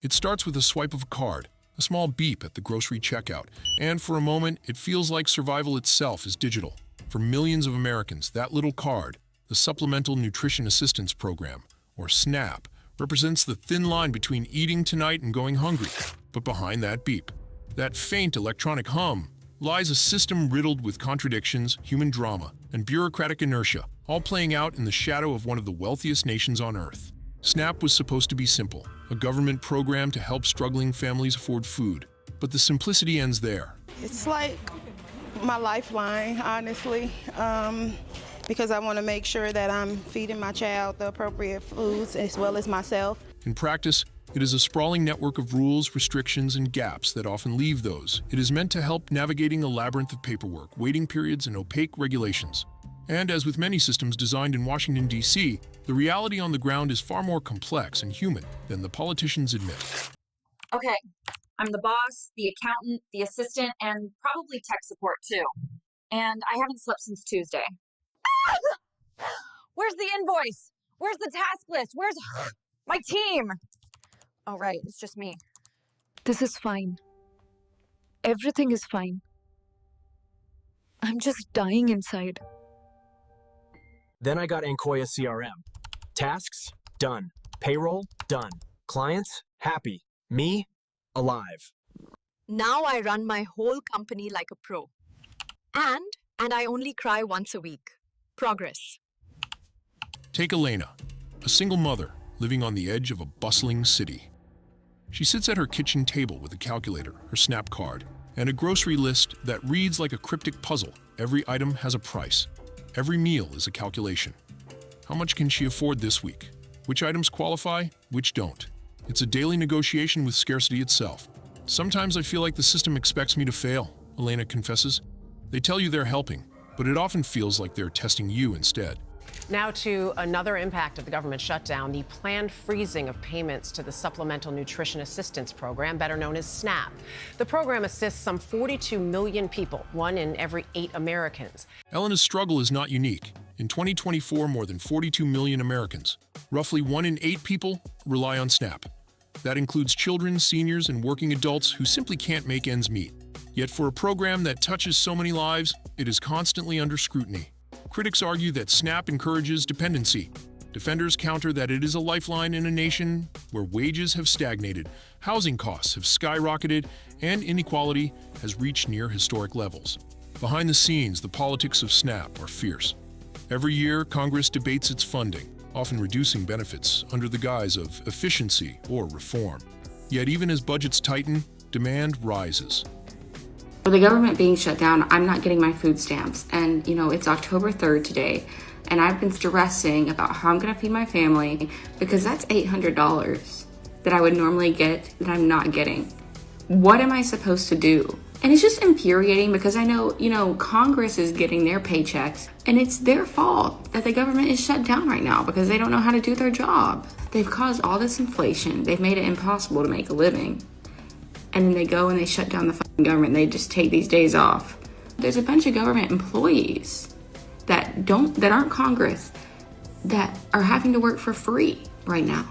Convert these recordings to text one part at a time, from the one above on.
It starts with a swipe of a card, a small beep at the grocery checkout, and for a moment, it feels like survival itself is digital. For millions of Americans, that little card, the Supplemental Nutrition Assistance Program, or SNAP, represents the thin line between eating tonight and going hungry. But behind that beep, that faint electronic hum, lies a system riddled with contradictions, human drama, and bureaucratic inertia, all playing out in the shadow of one of the wealthiest nations on Earth. SNAP was supposed to be simple, a government program to help struggling families afford food. But the simplicity ends there. It's like my lifeline, honestly, because I want to make sure that I'm feeding my child the appropriate foods as well as myself. In practice, it is a sprawling network of rules, restrictions, and gaps that often leave those. It is meant to help navigating a labyrinth of paperwork, waiting periods, and opaque regulations. And as with many systems designed in Washington, D.C., the reality on the ground is far more complex and human than the politicians admit. Okay, I'm the boss, the accountant, the assistant, and probably tech support too. And I haven't slept since Tuesday. Where's the invoice? Where's the task list? Where's my team? Oh, right, it's just me. This is fine. Everything is fine. I'm just dying inside. Then I got Ancoia CRM. Tasks, done. Payroll, done. Clients, happy. Me, alive. Now I run my whole company like a pro. And I only cry once a week. Progress. Take Elena, a single mother living on the edge of a bustling city. She sits at her kitchen table with a calculator, her SNAP card, and a grocery list that reads like a cryptic puzzle. Every item has a price. Every meal is a calculation. How much can she afford this week? Which items qualify, which don't? It's a daily negotiation with scarcity itself. Sometimes I feel like the system expects me to fail, Elena confesses. They tell you they're helping, but it often feels like they're testing you instead. Now to another impact of the government shutdown, the planned freezing of payments to the Supplemental Nutrition Assistance Program, better known as SNAP. The program assists some 42 million people, 1 in every 8 Americans. Elena's struggle is not unique. In 2024, more than 42 million Americans, roughly 1 in 8 people, rely on SNAP. That includes children, seniors, and working adults who simply can't make ends meet. Yet for a program that touches so many lives, it is constantly under scrutiny. Critics argue that SNAP encourages dependency. Defenders counter that it is a lifeline in a nation where wages have stagnated, housing costs have skyrocketed, and inequality has reached near historic levels. Behind the scenes, the politics of SNAP are fierce. Every year, Congress debates its funding, often reducing benefits under the guise of efficiency or reform. Yet even as budgets tighten, demand rises. For the government being shut down, I'm not getting my food stamps. And, it's October 3rd today, and I've been stressing about how I'm going to feed my family because that's $800 that I would normally get that I'm not getting. What am I supposed to do? And it's just infuriating because I know, Congress is getting their paychecks, and it's their fault that the government is shut down right now because they don't know how to do their job. They've caused all this inflation. They've made it impossible to make a living. And then they go and they shut down the fucking government. They just take these days off. There's a bunch of government employees that aren't Congress that are having to work for free right now.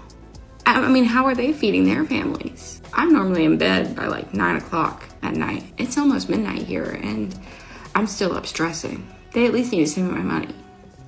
I mean, how are they feeding their families? I'm normally in bed by like 9 o'clock at night. It's almost midnight here and I'm still up stressing. They at least need to send me my money.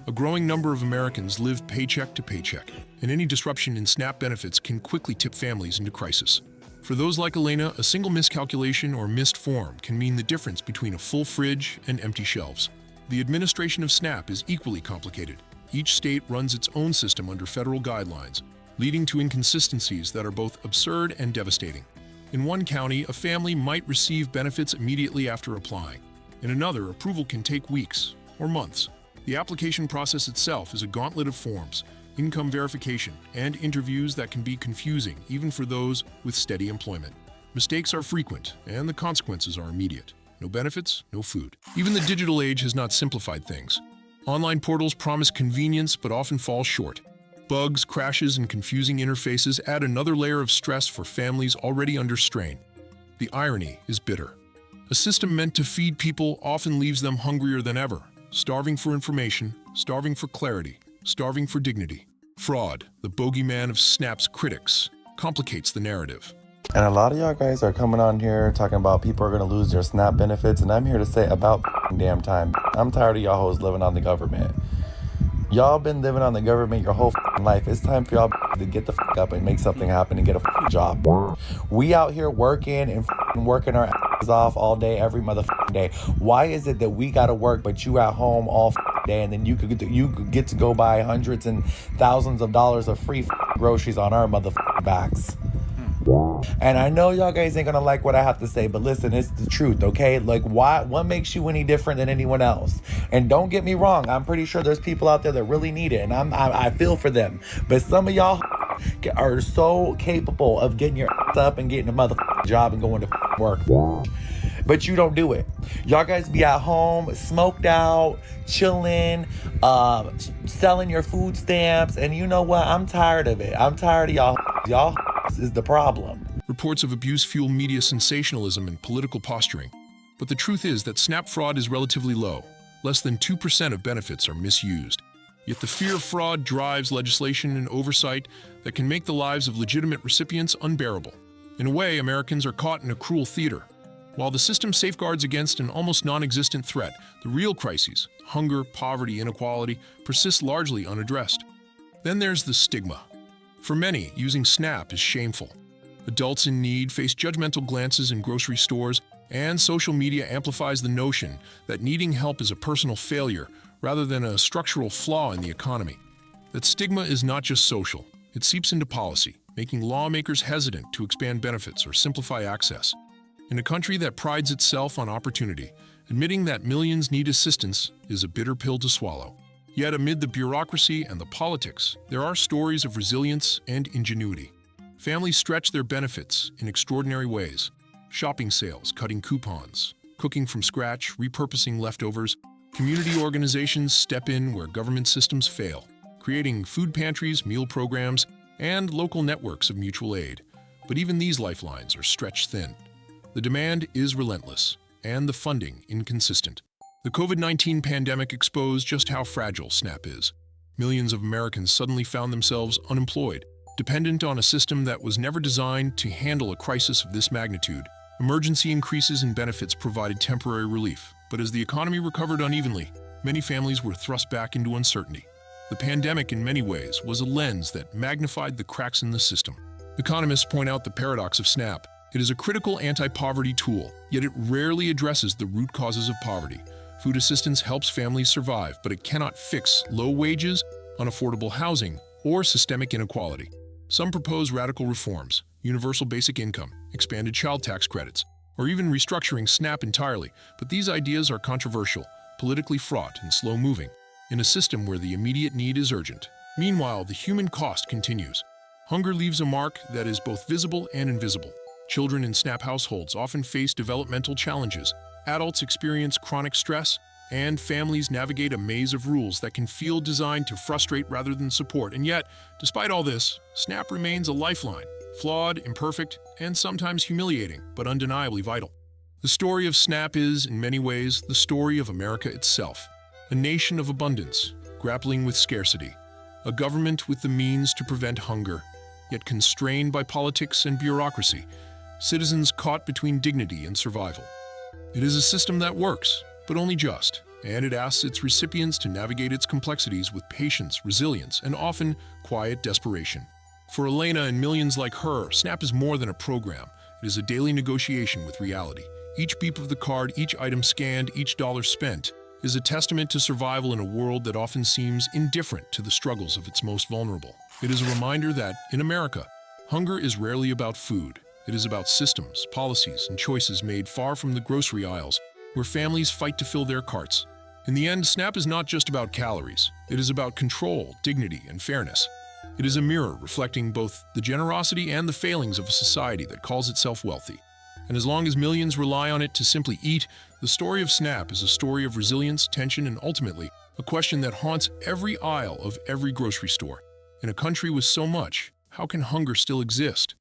A growing number of Americans live paycheck to paycheck, and any disruption in SNAP benefits can quickly tip families into crisis. For those like Elena, a single miscalculation or missed form can mean the difference between a full fridge and empty shelves. The administration of SNAP is equally complicated. Each state runs its own system under federal guidelines, leading to inconsistencies that are both absurd and devastating. In one county, a family might receive benefits immediately after applying. In another, approval can take weeks or months. The application process itself is a gauntlet of forms, income verification, and interviews that can be confusing even for those with steady employment. Mistakes are frequent, and the consequences are immediate. No benefits, no food. Even the digital age has not simplified things. Online portals promise convenience but often fall short. Bugs, crashes, and confusing interfaces add another layer of stress for families already under strain. The irony is bitter. A system meant to feed people often leaves them hungrier than ever, starving for information, starving for clarity, starving for dignity. Fraud, the bogeyman of SNAP's critics, complicates the narrative. And a lot of y'all guys are coming on here talking about people are going to lose their SNAP benefits, and I'm here to say about damn time. I'm tired of y'all hoes living on the government. Y'all been living on the government your whole life. It's time for y'all to get the up and make something happen and get a job. We out here working and working our asses off all day, every motherfucking day. Why is it that we gotta work, but you at home all day, and then you could get to go buy hundreds and thousands of dollars of free groceries on our motherfucking backs? And I know y'all guys ain't gonna like what I have to say, but listen, it's the truth, okay? Like, what makes you any different than anyone else? And don't get me wrong, I'm pretty sure there's people out there that really need it, and I feel for them. But some of y'all are so capable of getting your ass up and getting a motherfucking job and going to work, but you don't do it. Y'all guys be at home, smoked out, chilling, selling your food stamps, and you know what? I'm tired of it. I'm tired of y'all. Y'all is the problem. Reports of abuse fuel media sensationalism and political posturing. But the truth is that SNAP fraud is relatively low. Less than 2% of benefits are misused. Yet the fear of fraud drives legislation and oversight that can make the lives of legitimate recipients unbearable. In a way, Americans are caught in a cruel theater. While the system safeguards against an almost non-existent threat, the real crises, hunger, poverty, inequality, persist largely unaddressed. Then there's the stigma. For many, using SNAP is shameful. Adults in need face judgmental glances in grocery stores, and social media amplifies the notion that needing help is a personal failure rather than a structural flaw in the economy. That stigma is not just social, it seeps into policy, making lawmakers hesitant to expand benefits or simplify access. In a country that prides itself on opportunity, admitting that millions need assistance is a bitter pill to swallow. Yet amid the bureaucracy and the politics, there are stories of resilience and ingenuity. Families stretch their benefits in extraordinary ways. Shopping sales, cutting coupons, cooking from scratch, repurposing leftovers. Community organizations step in where government systems fail, creating food pantries, meal programs, and local networks of mutual aid. But even these lifelines are stretched thin. The demand is relentless, and the funding inconsistent. The COVID-19 pandemic exposed just how fragile SNAP is. Millions of Americans suddenly found themselves unemployed, dependent on a system that was never designed to handle a crisis of this magnitude. Emergency increases in benefits provided temporary relief, but as the economy recovered unevenly, many families were thrust back into uncertainty. The pandemic, in many ways, was a lens that magnified the cracks in the system. Economists point out the paradox of SNAP. It is a critical anti-poverty tool, yet it rarely addresses the root causes of poverty. Food assistance helps families survive, but it cannot fix low wages, unaffordable housing, or systemic inequality. Some propose radical reforms, universal basic income, expanded child tax credits, or even restructuring SNAP entirely, but these ideas are controversial, politically fraught, and slow-moving, in a system where the immediate need is urgent. Meanwhile, the human cost continues. Hunger leaves a mark that is both visible and invisible. Children in SNAP households often face developmental challenges. Adults experience chronic stress, and families navigate a maze of rules that can feel designed to frustrate rather than support. And yet, despite all this, SNAP remains a lifeline, flawed, imperfect, and sometimes humiliating, but undeniably vital. The story of SNAP is, in many ways, the story of America itself, a nation of abundance, grappling with scarcity, a government with the means to prevent hunger, yet constrained by politics and bureaucracy, citizens caught between dignity and survival. It is a system that works, but only just, and it asks its recipients to navigate its complexities with patience, resilience, and often quiet desperation. For Elena and millions like her, SNAP is more than a program. It is a daily negotiation with reality. Each beep of the card, each item scanned, each dollar spent is a testament to survival in a world that often seems indifferent to the struggles of its most vulnerable. It is a reminder that, in America, hunger is rarely about food. It is about systems, policies, and choices made far from the grocery aisles, where families fight to fill their carts. In the end, SNAP is not just about calories. It is about control, dignity, and fairness. It is a mirror reflecting both the generosity and the failings of a society that calls itself wealthy. And as long as millions rely on it to simply eat, the story of SNAP is a story of resilience, tension, and ultimately, a question that haunts every aisle of every grocery store. In a country with so much, how can hunger still exist?